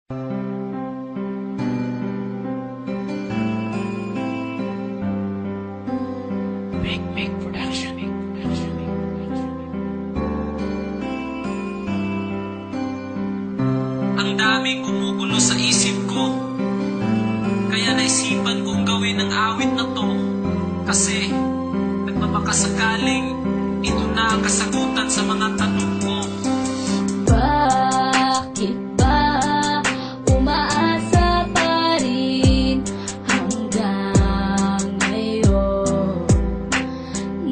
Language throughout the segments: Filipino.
Make production. Ang daming gumugulo sa isip ko, kaya naisipan kong gawin ang awit na to. Kasi nagmamakasaling ito na ang kasagutan sa mga tanong ko. Bakit ba umaasa pa rin hanggang ngayon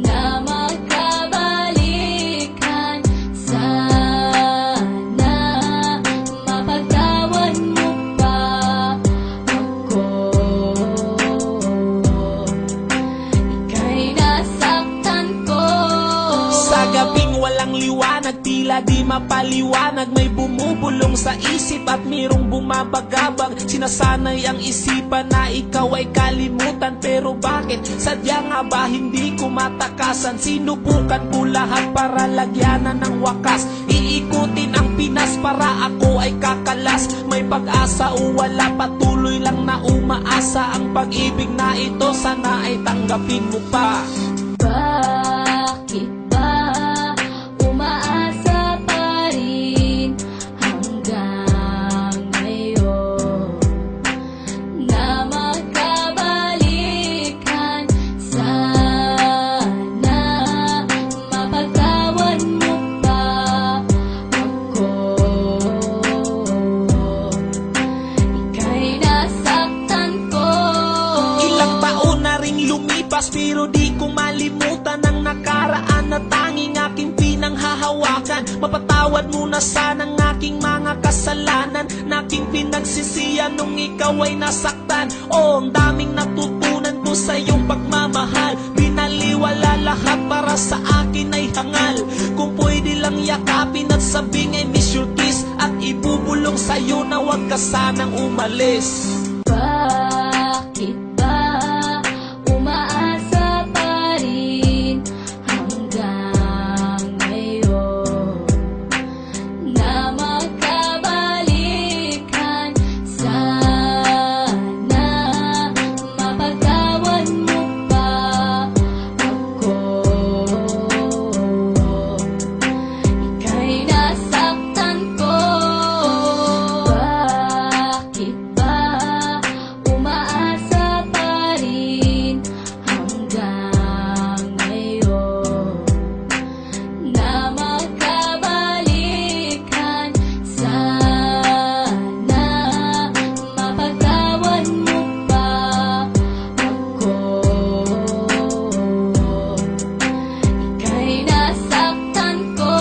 na magkabalikan? Sana mapagtawan mo pa ako. Ika'y nasaktan ko. Sa gabing walang liwanag, tila di mapaliwanag, may bumubulong sa isip at mayroong bumabagabag. Sinasanay ang isipan na ikaw ay kalimutan, pero bakit? Sadya nga ba hindi ko matakasan? Sinubukan ko lahat para lagyanan ng wakas, iikutin ang Pinas para ako ay kakalas. May pag-asa o wala, patuloy lang na umaasa. Ang pag-ibig na ito sana ay tanggapin mo pa. Bakit ba umaasa pa rin hanggang ngayon na magkabalikan? Sana mapagtawan mo pa ako. Ika'y nasaktan ko. Ilang taon na ring lumipas, pero di ko malimutan ang nakaraan na tanging aking pinanghahawakan. Mapatawad mo na sana ang aking mga kasalanan, na aking pinagsisiyan nung ikaw ay nasaktan. Oh, ang daming natutunan ko sa iyong pagmamahal. Binaliwala lahat para sa akin ay hangal. Kung pwede lang yakapin at sabing I miss your kiss, at ibubulong sa'yo na huwag ka sanang umalis. Bakit ba umaasa pa rin hanggang ngayon na magkabalikan? Sana mapagtawan mo pa ako. Ika'y nasaktan ko. Bakit ba umaasa pa rin hanggang ngayon na magkabalikan? Sana mapagtawan mo pa ako. Ika'y nasaktan ko.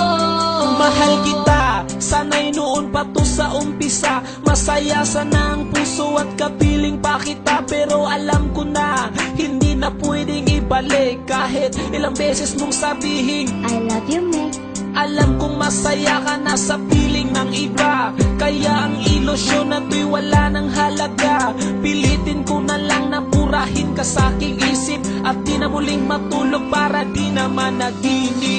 Mahal kita, sana'y noon pa to sa umpisa. Masaya sana ang puso at kapiling pa kita, pero alam ko na hindi na pwedeng ibalik. Kahit ilang beses mong sabihin I love you, Meg. alam kong masaya ka na sa piling ng iba, kaya ang ilusyon na to'y wala ng halaga. Pilitin ko na lang na purahin ka sa aking isip, at di na muling matulog para di naman naginip.